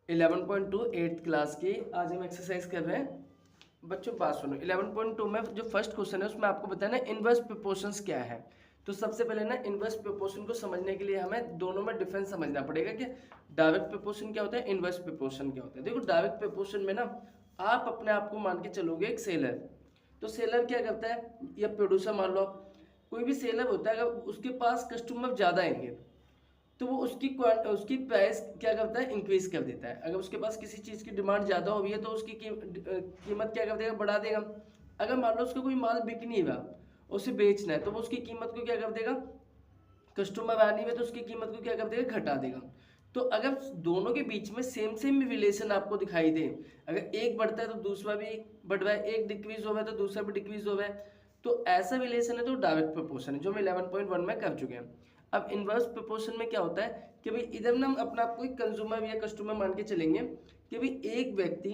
11.2 8th class की आज हम एक्सरसाइज कर रहे हैं। बच्चों बात सुनो, 11.2 में जो फर्स्ट क्वेश्चन है उसमें आपको बताना है इनवर्स प्रोपोर्शंस क्या है। तो सबसे पहले ना इनवर्स प्रोपोर्शन को समझने के लिए हमें दोनों में डिफरेंस समझना पड़ेगा कि डायरेक्ट प्रोपोर्शन क्या होता है, इनवर्स प्रोपोर्शन क्या होता है। देखो डायरेक्ट प्रोपोर्शन में ना आप अपने आप को मान के चलोगे एक सेलर। तो सेलर क्या करता है, या प्रोड्यूसर मान लो आप, कोई भी सेलर होता है, अगर उसके पास कस्टमर ज़्यादा आएंगे तो वो उसकी प्राइस क्या करता है, इंक्रीज कर देता है। अगर उसके पास किसी चीज़ की डिमांड ज़्यादा हो रही है तो उसकी कीमत क्या कर देगा, बढ़ा देगा। अगर मान लो उसका कोई माल बिक नहीं रहा, उसे बेचना है, तो वो उसकी कीमत को क्या कर देगा, कस्टमर आ नहीं है तो उसकी कीमत को क्या कर देगा, घटा देगा। तो अगर दोनों के बीच में सेम सेम रिलेशन आपको दिखाई दे, अगर एक बढ़ता है तो दूसरा भी बढ़ रहा है, एक डिक्रीज हो रहा है तो दूसरा भी डिक्रीज हो रहा है, तो ऐसा रिलेशन है तो डायरेक्ट प्रोपोर्शन है, जो हम 11.1 में कर चुके हैं। अब इनवर्स प्रोपोर्शन में क्या होता है कि भाई इधर ना हम अपना आपको एक कंज्यूमर या कस्टमर मान के चलेंगे कि भाई एक व्यक्ति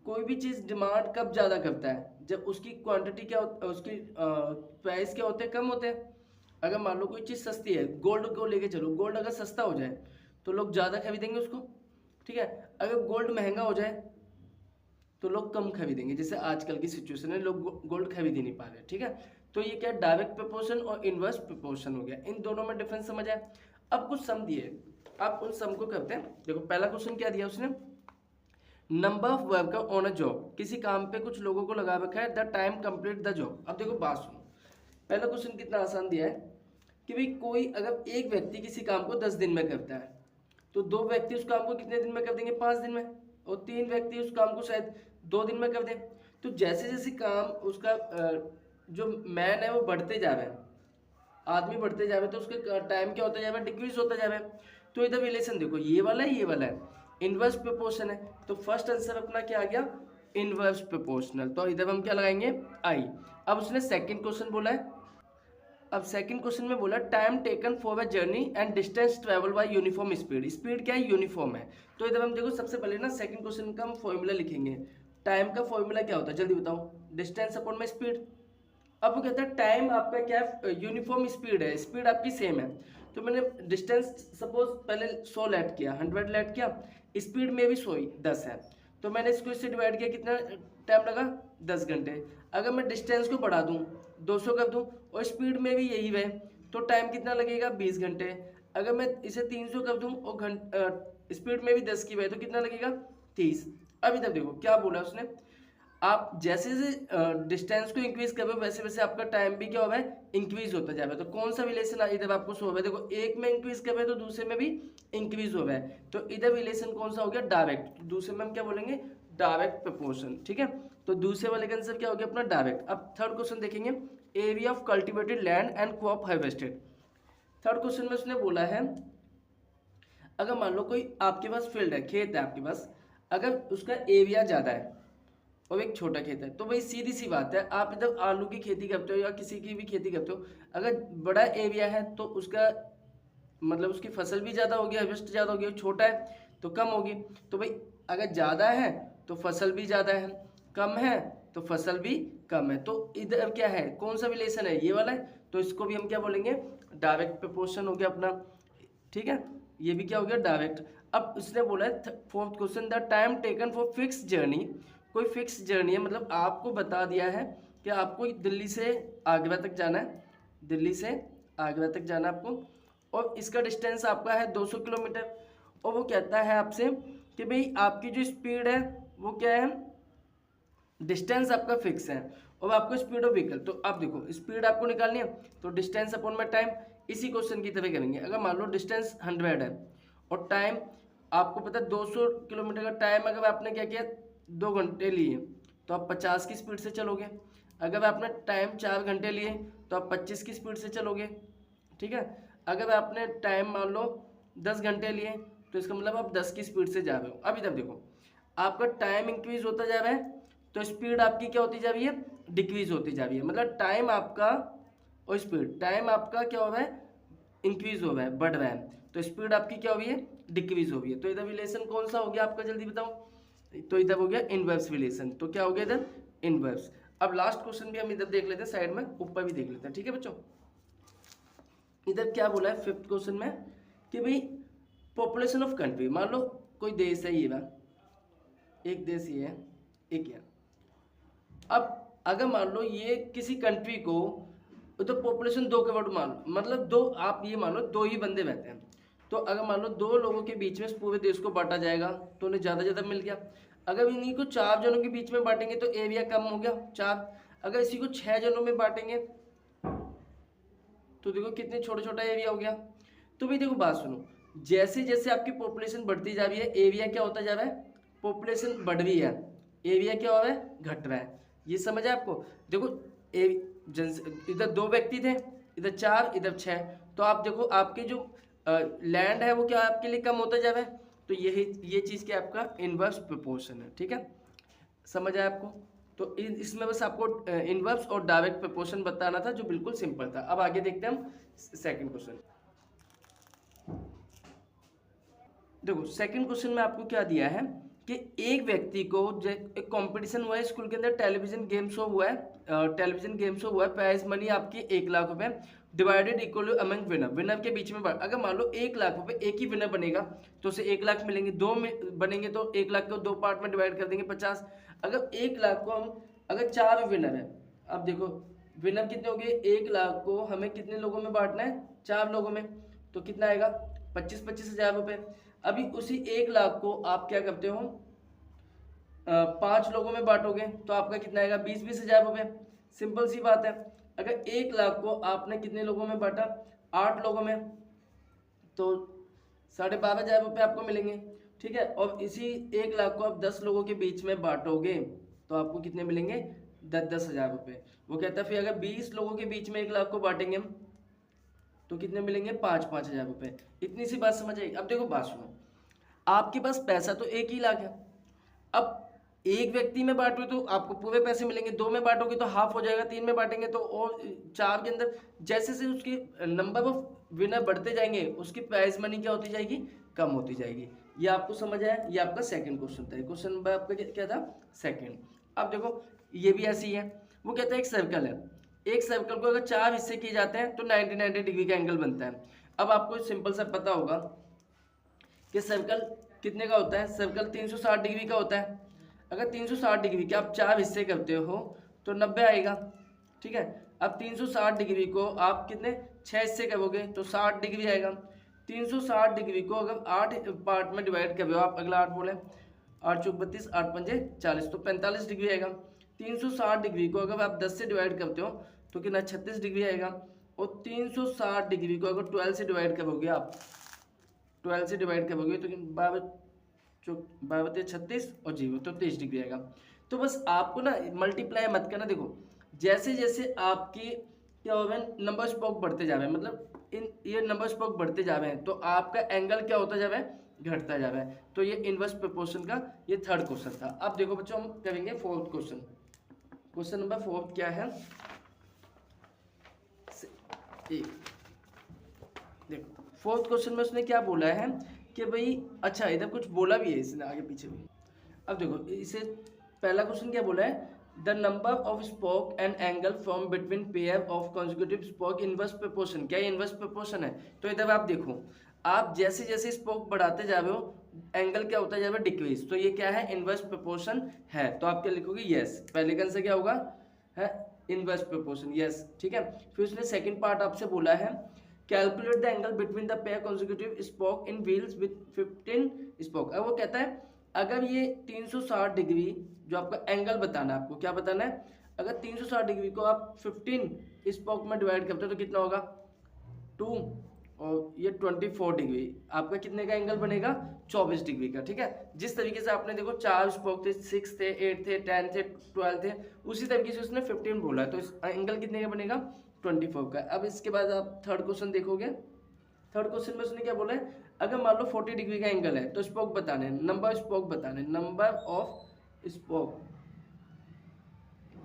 कोई भी चीज़ डिमांड कब ज़्यादा करता है, जब उसकी क्वांटिटी क्या उसकी प्राइस क्या होते हैं, कम होते हैं। अगर मान लो कोई चीज़ सस्ती है, गोल्ड को लेके चलो, गोल्ड अगर सस्ता हो जाए तो लोग ज़्यादा खरीदेंगे उसको, ठीक है। अगर गोल्ड महंगा हो जाए तो लोग कम खरीदेंगे, जैसे आजकल की सिचुएशन है, लोग गोल्ड खरीद ही नहीं पा रहे, ठीक है। तो ये क्या डायरेक्ट प्रोपोर्शन और इनवर्स प्रोपोर्शन हो गया, इन दोनों में डिफरेंस समझ आया। अब कुछ सम दिए, आप उन सम को करते हैं। देखो पहला क्वेश्चन क्या दिया उसने, number of worker on a job, किसी काम पे कुछ लोगों को लगा रखा है, the time complete the job. अब देखो बात सुनो, पहला क्वेश्चन कितना आसान दिया है कि भाई कोई अगर एक व्यक्ति किसी काम को 10 दिन में करता है तो दो व्यक्ति उस काम को कितने दिन में कर देंगे, 5 दिन में, और तीन व्यक्ति उस काम को शायद 2 दिन में कर दें। तो जैसे जैसे काम उसका जो मैन है वो बढ़ते जा रहा है, आदमी बढ़ते जा रहे हैं, तो उसका टाइम क्या होता जा रहा है, डिक्रीज होता जा रहा है। तो इधर रिलेशन देखो, ये वाला है, ये वाला है, इनवर्स प्रोपोर्शन है। तो फर्स्ट आंसर अपना क्या आ गया, इनवर्स प्रोपोर्शनल। तो इधर हम क्या लगाएंगे, आई। अब उसने सेकंड क्वेश्चन बोला है, अब सेकंड क्वेश्चन में बोला time taken for a journey and distance travel by uniform speed, speed क्या है, यूनिफॉर्म है। तो इधर हम देखो सबसे पहले ना सेकंड क्वेश्चन का हम फॉर्मूला लिखेंगे। टाइम का फॉर्मूला क्या होता है, जल्दी बताओ, डिस्टेंस अपॉन में स्पीड। अब वो कहता है टाइम आपका क्या है, यूनिफॉर्म स्पीड है, स्पीड आपकी सेम है। तो मैंने डिस्टेंस सपोज पहले 100 लेट किया, 100 लेट किया, स्पीड में भी 100 ही 10 है, तो मैंने इसको इससे डिवाइड किया, कितना टाइम लगा, 10 घंटे। अगर मैं डिस्टेंस को बढ़ा दूं, 200 कर दूं, और स्पीड में भी यही है, तो टाइम कितना लगेगा, 20 घंटे। अगर मैं इसे 300 कर दूं और स्पीड में भी 10 की है तो कितना लगेगा, 30। अब इधर देखो क्या बोला उसने, आप जैसे जैसे डिस्टेंस को इंक्रीज कर रहे हो वैसे वैसे आपका टाइम भी क्या हो रहा है, इंक्रीज होता जा रहा है। तो कौन सा रिलेशन इधर आपको शो हो रहा है, देखो एक में इंक्रीज कर रहे हैं तो दूसरे में भी इंक्रीज हो रहा है। तो इधर रिलेशन कौन सा हो गया, डायरेक्ट। दूसरे में हम क्या बोलेंगे, डायरेक्ट प्रोपोर्शन, ठीक है। तो दूसरे वाले का आंसर क्या हो गया अपना, डायरेक्ट। अब थर्ड क्वेश्चन देखेंगे, area of cultivated land and crop harvested. Third question में उसने बोला है, अगर मान लो कोई आपके पास फील्ड है, खेत है आपके पास, अगर उसका एरिया ज़्यादा है और एक छोटा खेत है, तो भाई सीधी सी बात है, आप इधर आलू की खेती करते हो या किसी की भी खेती करते हो, अगर बड़ा एरिया है तो उसका मतलब उसकी फसल भी ज़्यादा होगी, हार्वेस्ट ज़्यादा होगी, छोटा है तो कम होगी। तो भाई अगर ज़्यादा है तो फसल भी ज़्यादा है, कम है तो फसल भी कम है। तो इधर क्या है, कौन सा रिलेशन है, ये वाला है। तो इसको भी हम क्या बोलेंगे, डायरेक्ट प्रोपोर्शन हो गया अपना, ठीक है। ये भी क्या हो गया, डायरेक्ट। अब उसने बोला है fourth question, the time taken for fix journey, कोई फिक्स जर्नी है, मतलब आपको बता दिया है कि आपको दिल्ली से आगरा तक जाना है, दिल्ली से आगरा तक जाना है आपको, और इसका डिस्टेंस आपका है 200 किलोमीटर। और वो कहता है आपसे कि भाई आपकी जो स्पीड है वो क्या है, डिस्टेंस आपका फिक्स है और आपको स्पीड ऑफ व्हीकल। तो आप देखो स्पीड आपको निकालनी है तो डिस्टेंस अपॉन में टाइम, इसी क्वेश्चन की तरह करेंगे। अगर मान लो डिस्टेंस 100 है और टाइम आपको पता है 200 किलोमीटर का टाइम, अगर आपने क्या किया 2 घंटे लिए तो आप 50 की स्पीड से चलोगे। अगर आपने टाइम 4 घंटे लिए तो आप 25 की स्पीड से चलोगे, ठीक है। अगर आपने टाइम मान लो 10 घंटे लिए तो इसका मतलब आप 10 की स्पीड से जा रहे हो। अब इधर देखो आपका टाइम इंक्रीज होता जा रहा है तो स्पीड आपकी क्या होती जा रही है, डिक्रीज होती जा रही है। मतलब टाइम आपका और स्पीड, टाइम आपका क्या हो रहा है, इंक्रीज हो रहा है, बढ़ रहा है, तो स्पीड आपकी क्या हो रही है, डिक्रीज हो रही है। तो इधर रिलेशन कौन सा हो गया आपका, जल्दी बताओ। तो इधर हो गया इनवर्स रिलेशन। तो क्या हो गया इधर, इनवर्स। अब लास्ट क्वेश्चन भी हम इधर देख लेते हैं, साइड में ऊपर भी देख लेते हैं, ठीक है बच्चों। इधर क्या बोला है फिफ्थ क्वेश्चन में कि भाई पॉपुलेशन ऑफ कंट्री, मान लो कोई देश है, ये एक देश ये है, एक ये। अब अगर मान लो ये किसी कंट्री को, तो पॉपुलेशन 2 करोड़ मान लो, मतलब दो, आप ये मान लो 2 ही बंदे रहते हैं, तो अगर मान लो 2 लोगों के बीच में पूरे देश को बांटा जाएगा तो उन्हें ज़्यादा मिल गया। अगर इन्हीं को 4 जनों के बीच में बांटेंगे तो एरिया कम हो गया 4। अगर इसी को 6 जनों में बांटेंगे तो देखो कितने छोटा एरिया हो गया। तो भाई देखो बात सुनो, जैसे जैसे आपकी पॉपुलेशन बढ़ती जा रही है, एरिया क्या होता जा रहा है, पॉपुलेशन बढ़ रही है, एरिया क्या हो रहा है, घट रहा है। ये समझ है आपको? देखो इधर 2 व्यक्ति थे, इधर 4, इधर 6, तो आप देखो आपके जो लैंड है वो क्या आपके लिए कम होता जा रहा है। तो ये चीज़ क्या आपका इनवर्स प्रोपोर्शन है। ठीक है, समझ आया आपको? तो इसमें बस आपको इनवर्स और डायरेक्ट प्रोपोर्शन बताना था, जो बिल्कुल सिंपल था। अब आगे देखते हैं हम सेकंड क्वेश्चन। देखो सेकंड क्वेश्चन में आपको क्या दिया है कि एक व्यक्ति को एक कंपटीशन हुआ है स्कूल के अंदर, टेलीविजन गेम शो हुआ है, प्राइज मनी आपकी 1 लाख रुपए, डिवाइडेड इक्वली अमंग विनर के बीच में। अगर मान लो 1 लाख रुपए एक ही विनर बनेगा तो उसे 1 लाख मिलेंगे, 2 बनेंगे तो 1 लाख को 2 पार्ट में डिवाइड कर देंगे 50। अगर 1 लाख को हम, अगर 4 विनर है, अब देखो विनर कितने हो गए, 1 लाख को हमें कितने लोगों में बांटना है, 4 लोगों में, तो कितना आएगा 25 हज़ार रुपये। अभी उसी 1 लाख को आप क्या करते हो, 5 लोगों में बांटोगे तो आपका कितना आएगा 20 हज़ार रुपये। सिंपल सी बात है। अगर 1 लाख को आपने कितने लोगों में बांटा, 8 लोगों में, तो 12,500 रुपये आपको मिलेंगे। ठीक है, और इसी 1 लाख को आप 10 लोगों के बीच में बांटोगे तो आपको कितने मिलेंगे, 10 हज़ार रुपये। वो कहता है फिर अगर 20 लोगों के बीच में 1 लाख को बांटेंगे हम तो कितने मिलेंगे, 5 हज़ार रुपये। इतनी सी बात समझ आई? अब देखो बात सुनो, आपके पास पैसा तो 1 ही लाख है। अब एक व्यक्ति में बांटोगे तो आपको पूरे पैसे मिलेंगे, 2 में बांटोगे तो हाफ हो जाएगा, 3 में बांटेंगे तो, और 4 के अंदर जैसे से उसकी नंबर ऑफ विनर बढ़ते जाएंगे उसकी प्राइज मनी क्या होती जाएगी, कम होती जाएगी। ये आपको समझ आया? ये आपका सेकंड क्वेश्चन था। क्वेश्चन नंबर आपका क्या था, सेकंड। अब देखो ये भी ऐसी है। वो कहता है एक सर्कल है, एक सर्कल को अगर 4 हिस्से किए जाते हैं तो 90 डिग्री का एंगल बनता है। अब आपको सिंपल सा पता होगा कि सर्कल कितने का होता है, सर्कल 360 डिग्री का होता है। अगर 360 डिग्री के आप 4 हिस्से करते हो तो 90 आएगा। ठीक है, अब 360 डिग्री को आप कितने 6 हिस्से करोगे तो 60 डिग्री आएगा। 360 डिग्री को अगर 8 पार्ट में डिवाइड कर रहे हो आप, अगला 8 बोले, 8 चौक 32, 8 पंजे 40, तो 45 डिग्री आएगा। 360 डिग्री को अगर आप 10 से डिवाइड करते हो तो कितना 36 डिग्री आएगा। और 360 डिग्री को अगर 12 से डिवाइड करोगे आप, 12 से डिवाइड करोगे तो 12 36 और 0 तो 23 डिग्री आएगा। तो बस आपको ना मल्टीप्लाई मत करना। देखो जैसे जैसे आपकी क्या हो रहा है, नंबर स्पोक बढ़ते जा रहे हैं, मतलब ये नंबर स्पोक बढ़ते जा रहे हैं तो आपका एंगल क्या होता जा रहा है, घटता जा रहा है। तो ये इनवर्स प्रोपोर्शन का ये थर्ड क्वेश्चन था। अब देखो बच्चों हम करेंगे फोर्थ क्वेश्चन। क्वेश्चन नंबर 4 क्या है, देखो फोर्थ क्वेश्चन में उसने क्या बोला है कि भाई, अच्छा इधर कुछ बोला भी है इसने आगे पीछे भी। अब देखो इसे पहला क्वेश्चन क्या बोला है, the number of spoke and angle from between pair of consecutive spoke inverse proportion. क्या इनवर्स प्रोपोर्शन है? तो इधर आप देखो, आप जैसे जैसे स्पोक बढ़ाते जा रहे हो एंगल क्या होता जा रहा है, डिक्रीज। तो ये क्या है, इनवर्स प्रोपोर्शन है। तो आप क्या लिखोगे, यस। पहले का आंसर क्या होगा, है इनवर्स प्रोपोर्शन, यस। ठीक है, फिर उसने सेकंड पार्ट आपसे बोला है, calculate the angle between the pair consecutive spoke in wheels with 15 spoke. अब वो कहता है अगर ये 360 डिग्री जो आपका एंगल बताना है, आपको क्या बताना है, अगर 360 डिग्री को आप 15 स्पोक में डिवाइड करते हो तो कितना होगा 2, और ये 24 डिग्री, आपका कितने का एंगल बनेगा 24 डिग्री का। ठीक है, जिस तरीके से आपने देखो 4 स्पोक थे, 6 थे, 8 थे, 10 थे, 12 थे, उसी तरीके से उसने 15 बोला है, तो इस एंगल कितने का बनेगा 24 का। अब इसके बाद आप थर्ड क्वेश्चन देखोगे, थर्ड क्वेश्चन में उसने क्या बोला है, अगर मान लो 40 डिग्री का एंगल है तो स्पोक बताने, नंबर स्पोक बताने, नंबर ऑफ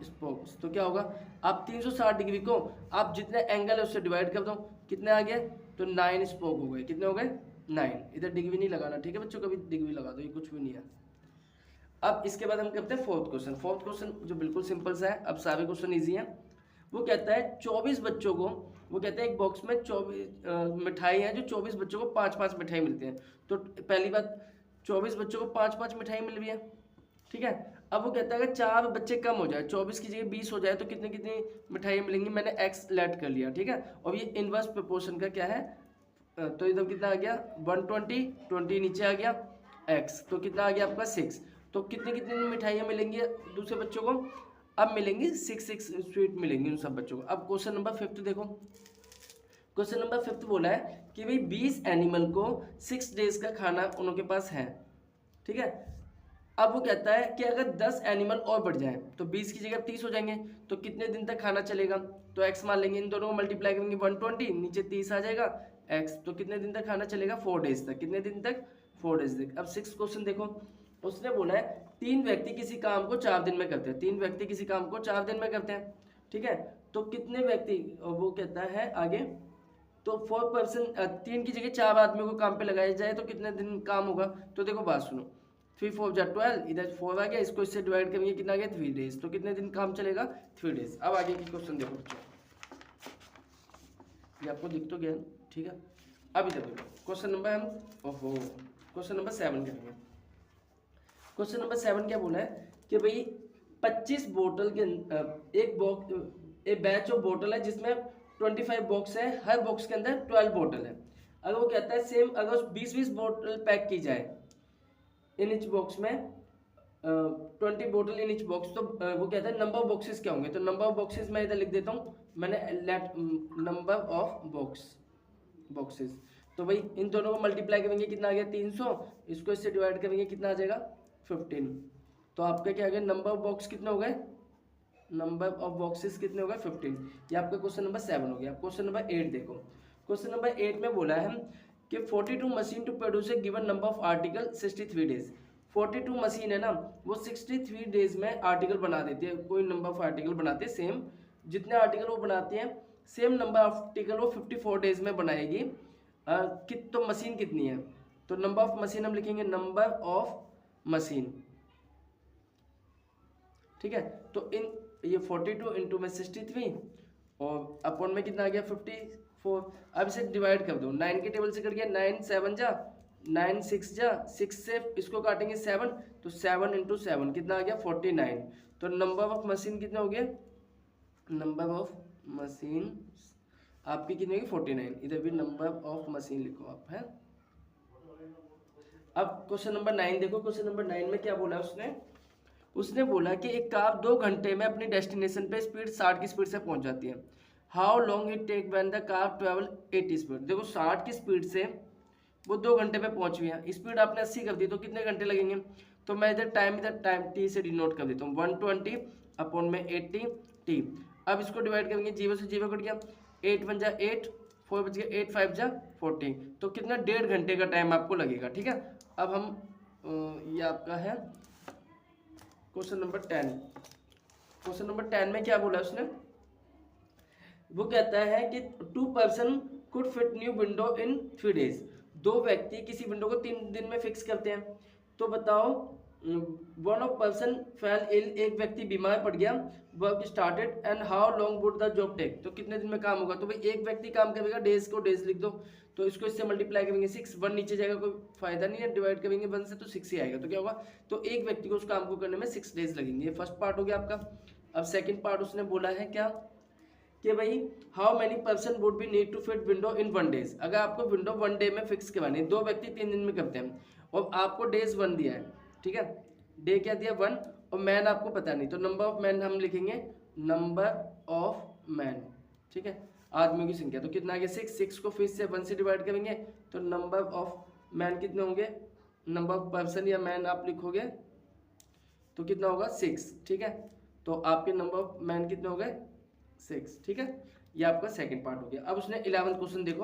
स्पोक्स। तो क्या होगा, आप 360 डिग्री को आप जितने एंगल है उससे डिवाइड कर दो, कितने आ गए, तो 9 स्पोक हो गए। कितने हो गए 9। इधर डिग्री नहीं लगाना, ठीक है बच्चों, कभी डिग्री लगा दो, ये कुछ भी नहीं है। अब इसके बाद हम करते हैं फोर्थ क्वेश्चन। फोर्थ क्वेश्चन जो बिल्कुल सिंपल सा है, अब सारे क्वेश्चन ईजी हैं। वो कहता है 24 बच्चों को, वो कहता है एक बॉक्स में 24 मिठाई है, जो 24 बच्चों को 5-5 मिठाई मिलती हैं। तो पहली बात 24 बच्चों को 5-5 मिठाई मिल रही है, ठीक है। अब वो कहता है अगर 4 बच्चे कम हो जाए, 24 की जगह 20 हो जाए तो कितनी कितनी मिठाइयाँ मिलेंगी, मैंने एक्स लेट कर लिया, ठीक है। और ये इनवर्स प्रोपोर्शन का क्या है, तो इधर कितना आ गया 120, 20 नीचे आ गया एक्स, तो कितना आ गया आपका 6। तो कितनी कितनी मिठाइयाँ मिलेंगी दूसरे बच्चों को, अब मिलेंगी 6 स्वीट मिलेंगी उन सब बच्चों को। अब क्वेश्चन नंबर 5 देखो, क्वेश्चन नंबर 5 बोला है कि भाई 20 एनिमल को 6 डेज का खाना उनके पास है, ठीक है। अब वो कहता है कि अगर 10 एनिमल और बढ़ जाए तो 20 की जगह 30 हो जाएंगे, तो कितने दिन तक खाना चलेगा, तो एक्स मान लेंगे, इन दोनों को मल्टीप्लाई करेंगे 120, नीचे 30 आ जाएगा एक्स, तो कितने दिन तक खाना चलेगा 4 डेज तक, कितने दिन तक 4 डेज तक। अब 6 क्वेश्चन देखो, उसने बोला है 3 व्यक्ति किसी काम को 4 दिन में करते हैं, 3 व्यक्ति किसी काम को 4 दिन में करते हैं, ठीक है। तो कितने व्यक्ति, वो कहता है आगे, तो 4% 3 की जगह 4 आदमियों को काम पे लगाया जाए तो कितने दिन काम होगा। तो देखो बात सुनो, 3 4 जा 12, इधर 4 आ गया, इसको इससे डिवाइड करेंगे कितना आ गया 3 डेज, तो कितने दिन काम चलेगा 3 डेज। अब आगे की क्वेश्चन देखो बच्चों, ये आपको दिख तो गया, ठीक है। अब इधर देखो क्वेश्चन नंबर क्वेश्चन नंबर 7 करेंगे। क्वेश्चन नंबर 7 क्या बोला है कि भाई 25 बोतल के एक बॉक्स, एक बैच ऑफ बोतल है जिसमें 25 बॉक्स है, हर बॉक्स के अंदर 12 बोतल है। अगर वो कहता है सेम अगर 20-20 बोतल पैक की जाए इन इच बॉक्स में, 20 बोतल इन इच बॉक्स, तो वो कहता है नंबर ऑफ बॉक्सेस क्या होंगे। तो नंबर ऑफ बॉक्सेस मैं इधर लिख देता हूँ, मैंने नंबर ऑफ बॉक्सेस, तो भाई इन दोनों को मल्टीप्लाई करेंगे कितना आ गया 300, इसको इससे डिवाइड करेंगे कितना आ जाएगा 15, तो आपका क्या आ गया नंबर ऑफ बॉक्स कितने हो गए, नंबर ऑफ बॉक्सेस कितने हो गए 15। ये आपका क्वेश्चन नंबर 7 हो गया। क्वेश्चन नंबर 8 देखो, क्वेश्चन नंबर 8 में बोला है कि 42 machine to produce a given number of article 63 days. 42 machine है ना, वो 63 डेज में आर्टिकल बना देती है, कोई नंबर ऑफ आर्टिकल बनाते हैं, सेम जितने आर्टिकल वो बनाती हैं सेम नंबर ऑफ आर्टिकल वो 54 डेज में बनाएगी। तो मशीन कितनी है, तो नंबर ऑफ मशीन हम लिखेंगे नंबर ऑफ मशीन, ठीक है। तो इन ये 42 इंटू में 63 और अपॉन में कितना आ गया 54। अब इसे डिवाइड कर दो, 9 के टेबल से कट गया, 9 7 जा 9 6 जा 6 से इसको काटेंगे 7, तो 7 इंटू 7 कितना आ गया 49। तो नंबर ऑफ मशीन कितने हो गए, नंबर ऑफ मशीन आपकी कितनी होगी 49, इधर भी नंबर ऑफ मशीन लिखो आप, है। अब क्वेश्चन नंबर 9 देखो, क्वेश्चन नंबर 9 में क्या बोला उसने बोला कि एक कार 2 घंटे में अपनी डेस्टिनेशन पे स्पीड 60 की स्पीड से पहुंच जाती है। How long it take when the car travel 80 speed. देखो 60 की स्पीड से वो 2 घंटे में पहुंच गई है, स्पीड आपने 80 कर दी, तो कितने घंटे लगेंगे। तो मैं इधर टाइम टी से डिनोट कर देता हूँ, 120 अपॉन में 80 टी। अब इसको डिवाइड करेंगे, 0 से 0 कट गया, 8 1 जा 8, 4 बच गया, 8 5 जा 40, तो कितना 1.5 घंटे का टाइम आपको लगेगा, ठीक है। अब हम ये आपका है क्वेश्चन नंबर 10। क्वेश्चन नंबर 10 में क्या बोला उसने, वो कहता है कि 2 person could fit new window in 3 days. 2 व्यक्ति किसी विंडो को 3 दिन में फिक्स करते हैं, तो बताओ one of person fell ill, एक व्यक्ति बीमार पड़ गया, work started and how long would the job take, तो कितने दिन में काम होगा। तो भाई एक व्यक्ति काम करेगा, डेज को डेज लिख दो, तो इसको इससे मल्टीप्लाई करेंगे 6, 1 नीचे जाएगा, कोई फायदा नहीं है, डिवाइड करेंगे 1 से तो 6 ही आएगा, तो क्या होगा, तो एक व्यक्ति को उस काम को करने में 6 डेज लगेंगे। ये फर्स्ट पार्ट हो गया आपका। अब सेकेंड पार्ट उसने बोला है क्या कि भाई how many person would be need to fit window in 1 days. अगर आपको विंडो 1 डे में फिक्स करवानी है, 2 व्यक्ति 3 दिन में करते हैं और आपको डेज 1 दिया है, ठीक है, डे क्या दिया 1 और मैन आपको पता नहीं, तो नंबर ऑफ मैन हम लिखेंगे नंबर ऑफ मैन, ठीक है, आदमियों की संख्या, तो कितना आ गया 6 को फिर से 1 से डिवाइड करेंगे, तो नंबर ऑफ मैन कितने होंगे, नंबर ऑफ पर्सन या मैन आप लिखोगे तो कितना होगा 6, ठीक है। तो आपके नंबर ऑफ मैन कितने हो गए 6, ठीक है। ये आपका सेकंड पार्ट हो गया। अब उसने 11th क्वेश्चन देखो,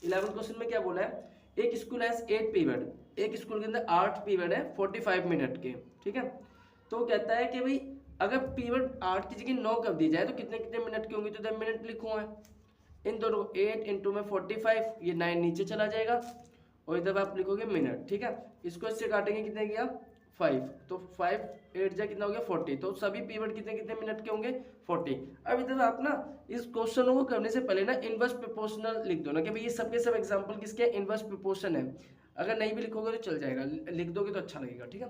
11th क्वेश्चन में क्या बोला है, एक स्कूल है 8 पीरियड, एक स्कूल के अंदर 8 पीरियड है 45 मिनट के, ठीक है। तो वो कहता है कि भाई अगर पीरियड 8 की जगह 9 कर दी जाए तो कितने कितने मिनट के होंगे, तो इधर मिनट लिखूँ मैं, इन दोनों 8 इंटू में 45, ये 9 नीचे चला जाएगा और इधर आप लिखोगे मिनट, ठीक है। इसको इससे काटेंगे कितने गया 5, तो 5 8 जा कितना हो गया 40, तो सभी पीरियड कितने कितने मिनट के होंगे 40। अब इधर आप ना इस क्वेश्चन को करने से पहले ना इनवर्स प्रोपोर्शनल लिख दो ना, कि भाई ये सबके सब एग्जांपल किसके इनवर्स प्रोपोर्शन है। अगर नहीं भी लिखोगे तो चल जाएगा, लिख दोगे तो अच्छा लगेगा, ठीक है।